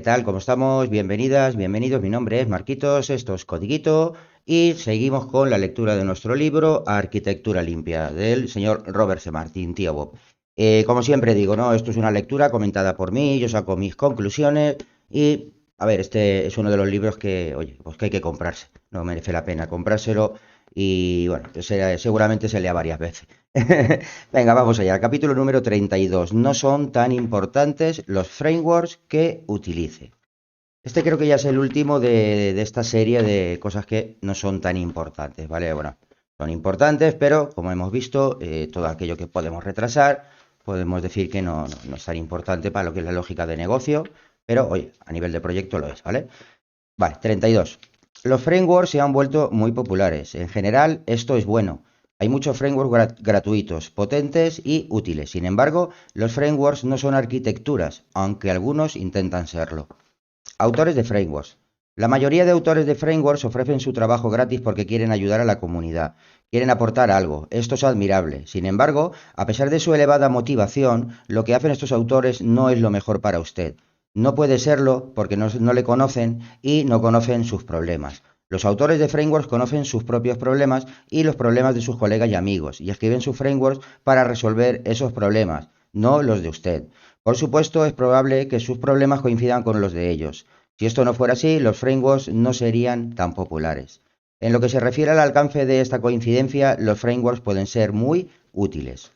¿Qué tal? ¿Cómo estamos? Bienvenidas, bienvenidos. Mi nombre es Marquitos, esto es Codiguito y seguimos con la lectura de nuestro libro Arquitectura Limpia del señor Robert C. Martin, tío Bob. Como siempre digo, ¿no? Esto es una lectura comentada por mí, yo saco mis conclusiones y, a ver, este es uno de los libros que, oye, pues que hay que comprarse. No merece la pena comprárselo y, bueno, pues seguramente se lea varias veces. Venga, vamos allá. Capítulo número 32. No son tan importantes los frameworks que utilice. Este creo que ya es el último de esta serie de cosas que no son tan importantes, ¿vale? Bueno, son importantes, pero como hemos visto, todo aquello que podemos retrasar, podemos decir que no es tan importante para lo que es la lógica de negocio, pero oye, a nivel de proyecto lo es, ¿vale? Vale, 32. Los frameworks se han vuelto muy populares. En general, esto es bueno. Hay muchos frameworks gratuitos, potentes y útiles. Sin embargo, los frameworks no son arquitecturas, aunque algunos intentan serlo. Autores de frameworks. La mayoría de autores de frameworks ofrecen su trabajo gratis porque quieren ayudar a la comunidad, quieren aportar algo. Esto es admirable. Sin embargo, a pesar de su elevada motivación, lo que hacen estos autores no es lo mejor para usted. No puede serlo porque no le conocen y no conocen sus problemas. Los autores de frameworks conocen sus propios problemas y los problemas de sus colegas y amigos y escriben sus frameworks para resolver esos problemas, no los de usted. Por supuesto, es probable que sus problemas coincidan con los de ellos. Si esto no fuera así, los frameworks no serían tan populares. En lo que se refiere al alcance de esta coincidencia, los frameworks pueden ser muy útiles.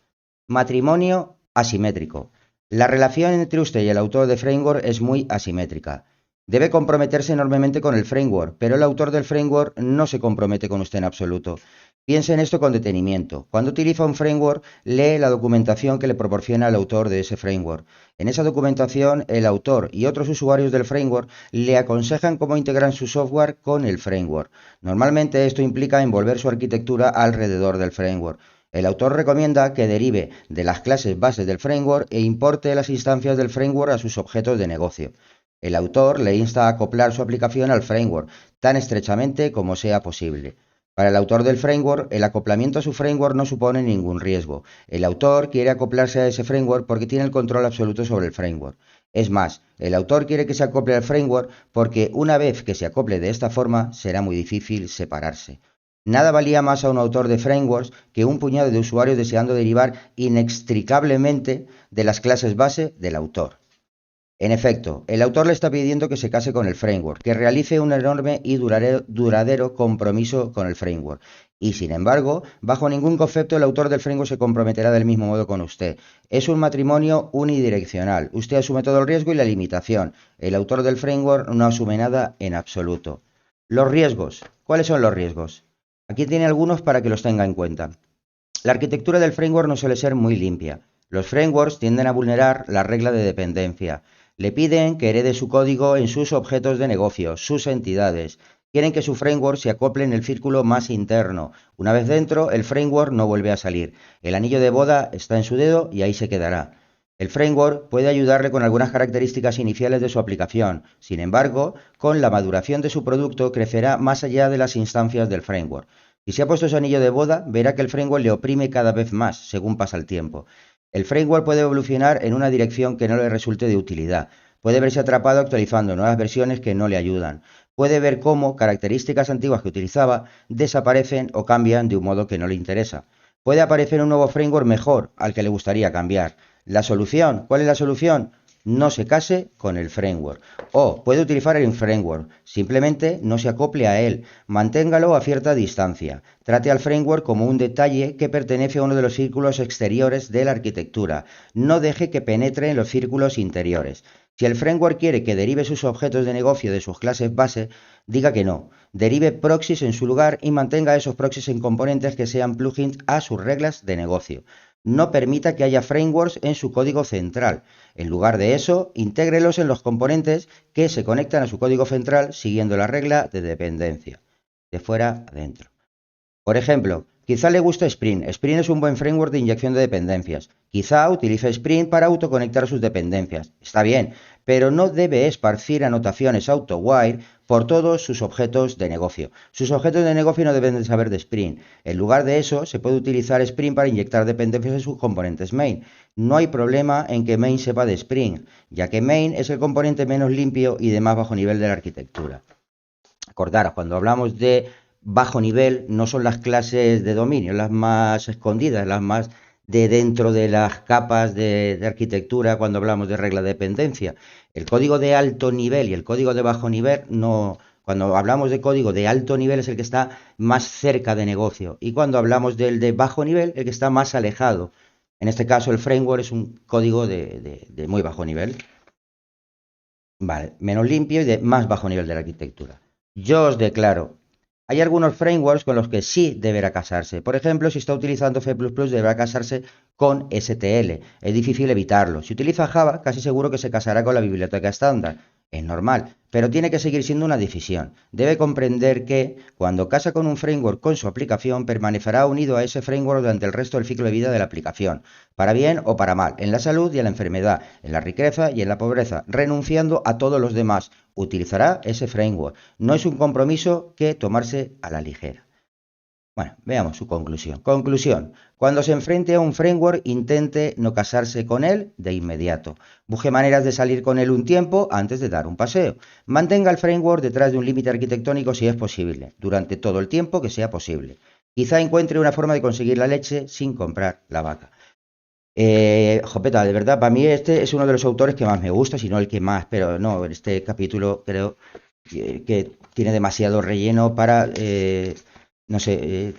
Matrimonio asimétrico. La relación entre usted y el autor de framework es muy asimétrica. Debe comprometerse enormemente con el framework, pero el autor del framework no se compromete con usted en absoluto. Piense en esto con detenimiento. Cuando utiliza un framework, lee la documentación que le proporciona el autor de ese framework. En esa documentación, el autor y otros usuarios del framework le aconsejan cómo integrar su software con el framework. Normalmente esto implica envolver su arquitectura alrededor del framework. El autor recomienda que derive de las clases bases del framework e importe las instancias del framework a sus objetos de negocio. El autor le insta a acoplar su aplicación al framework tan estrechamente como sea posible. Para el autor del framework, el acoplamiento a su framework no supone ningún riesgo. El autor quiere acoplarse a ese framework porque tiene el control absoluto sobre el framework. Es más, el autor quiere que se acople al framework porque una vez que se acople de esta forma, será muy difícil separarse. Nada valía más a un autor de frameworks que un puñado de usuarios deseando derivar inextricablemente de las clases base del autor. En efecto, el autor le está pidiendo que se case con el framework, que realice un enorme y duradero compromiso con el framework. Y sin embargo, bajo ningún concepto el autor del framework se comprometerá del mismo modo con usted. Es un matrimonio unidireccional. Usted asume todo el riesgo y la limitación. El autor del framework no asume nada en absoluto. Los riesgos. ¿Cuáles son los riesgos? Aquí tiene algunos para que los tenga en cuenta. La arquitectura del framework no suele ser muy limpia. Los frameworks tienden a vulnerar la regla de dependencia. Le piden que herede su código en sus objetos de negocio, sus entidades. Quieren que su framework se acople en el círculo más interno. Una vez dentro, el framework no vuelve a salir. El anillo de boda está en su dedo y ahí se quedará. El framework puede ayudarle con algunas características iniciales de su aplicación. Sin embargo, con la maduración de su producto crecerá más allá de las instancias del framework. Si se ha puesto su anillo de boda, verá que el framework le oprime cada vez más según pasa el tiempo. El framework puede evolucionar en una dirección que no le resulte de utilidad. Puede verse atrapado actualizando nuevas versiones que no le ayudan. Puede ver cómo características antiguas que utilizaba desaparecen o cambian de un modo que no le interesa. Puede aparecer un nuevo framework mejor al que le gustaría cambiar. La solución, ¿cuál es la solución? No se case con el framework. O puede utilizar el framework, simplemente no se acople a él, manténgalo a cierta distancia. Trate al framework como un detalle que pertenece a uno de los círculos exteriores de la arquitectura. No deje que penetre en los círculos interiores. Si el framework quiere que derive sus objetos de negocio de sus clases base, diga que no. Derive proxies en su lugar y mantenga esos proxies en componentes que sean plugins a sus reglas de negocio. No permita que haya frameworks en su código central. En lugar de eso, intégrelos en los componentes que se conectan a su código central siguiendo la regla de dependencia, de fuera a dentro. Por ejemplo, quizá le guste Spring. Spring es un buen framework de inyección de dependencias. Quizá utilice Spring para autoconectar sus dependencias. Está bien, pero no debe esparcir anotaciones AutoWire por todos sus objetos de negocio. Sus objetos de negocio no deben de saber de Spring. En lugar de eso, se puede utilizar Spring para inyectar dependencias en sus componentes main. No hay problema en que main sepa de Spring, ya que main es el componente menos limpio y de más bajo nivel de la arquitectura. Acordaros, cuando hablamos de bajo nivel, no son las clases de dominio, las más escondidas, las más de dentro de las capas de arquitectura cuando hablamos de regla de dependencia. El código de alto nivel y el código de bajo nivel no... Cuando hablamos de código de alto nivel es el que está más cerca de negocio y cuando hablamos del de bajo nivel, el que está más alejado. En este caso el framework es un código de muy bajo nivel. Vale, menos limpio y de más bajo nivel de la arquitectura. Yo os declaro, hay algunos frameworks con los que sí deberá casarse. Por ejemplo, si está utilizando C++, deberá casarse con STL. Es difícil evitarlo. Si utiliza Java, casi seguro que se casará con la biblioteca estándar. Es normal, pero tiene que seguir siendo una decisión. Debe comprender que, cuando casa con un framework con su aplicación, permanecerá unido a ese framework durante el resto del ciclo de vida de la aplicación, para bien o para mal, en la salud y en la enfermedad, en la riqueza y en la pobreza, renunciando a todos los demás. Utilizará ese framework. No es un compromiso que tomarse a la ligera. Bueno, veamos su conclusión. Conclusión. Cuando se enfrente a un framework, intente no casarse con él de inmediato. Busque maneras de salir con él un tiempo antes de dar un paseo. Mantenga el framework detrás de un límite arquitectónico si es posible, durante todo el tiempo que sea posible. Quizá encuentre una forma de conseguir la leche sin comprar la vaca. Jopeta, de verdad, para mí este es uno de los autores que más me gusta, si no el que más, pero no, este capítulo creo que tiene demasiado relleno para, no sé,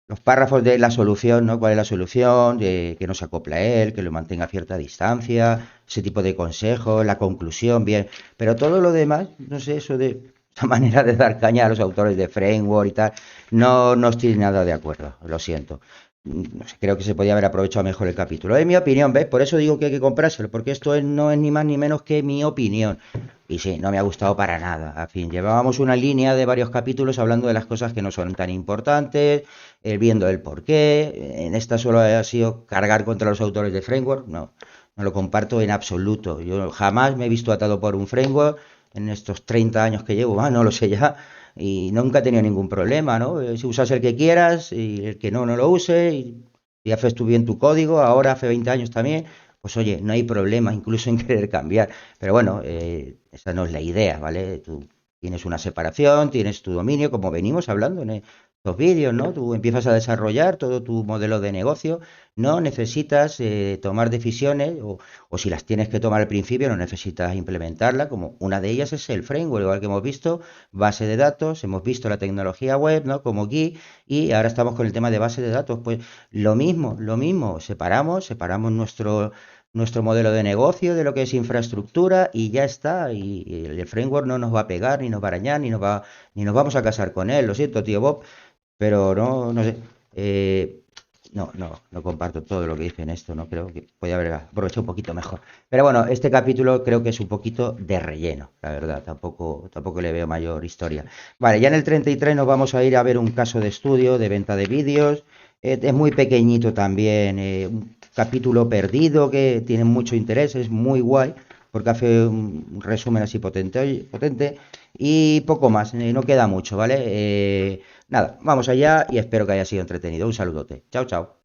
los párrafos de la solución, ¿no? ¿Cuál es la solución? De que no se acopla a él, que lo mantenga a cierta distancia, ese tipo de consejos, la conclusión, bien, pero todo lo demás, no sé, eso de esa manera de dar caña a los autores de framework y tal, no estoy nada de acuerdo, lo siento. No sé, creo que se podía haber aprovechado mejor el capítulo. Es mi opinión, ¿ves? Por eso digo que hay que comprárselo, porque esto no es ni más ni menos que mi opinión. Y sí, no me ha gustado para nada. En fin, llevábamos una línea de varios capítulos hablando de las cosas que no son tan importantes, viendo el por qué. En esta solo ha sido cargar contra los autores de framework. No, no lo comparto en absoluto. Yo jamás me he visto atado por un framework en estos 30 años que llevo, no lo sé ya, y nunca he tenido ningún problema, ¿no? Si usas el que quieras y el que no lo use, y haces tú bien tu código, ahora hace 20 años también, pues oye, no hay problema incluso en querer cambiar. Pero bueno, esa no es la idea, ¿vale? Tú tienes una separación, tienes tu dominio, como venimos hablando en estos vídeos, ¿no? Tú empiezas a desarrollar todo tu modelo de negocio, no necesitas tomar decisiones, o si las tienes que tomar al principio, no necesitas implementarla, como una de ellas es el framework, igual que hemos visto, base de datos, hemos visto la tecnología web, ¿no? Como GUI, y ahora estamos con el tema de base de datos, pues lo mismo, separamos nuestro modelo de negocio de lo que es infraestructura y ya está. Y el framework no nos va a pegar, ni nos va a arañar, ni nos vamos a casar con él. Lo siento, tío Bob, pero no sé. No comparto todo lo que dice en esto, ¿no? Creo que podía haber aprovechado un poquito mejor. Pero bueno, este capítulo creo que es un poquito de relleno, la verdad, tampoco le veo mayor historia. Vale, ya en el 33 nos vamos a ir a ver un caso de estudio de venta de vídeos. Es muy pequeñito también, un capítulo perdido que tiene mucho interés, es muy guay, porque hace un resumen así potente y poco más, no queda mucho, ¿vale? Nada, vamos allá y espero que haya sido entretenido. Un saludote. Chao, chao.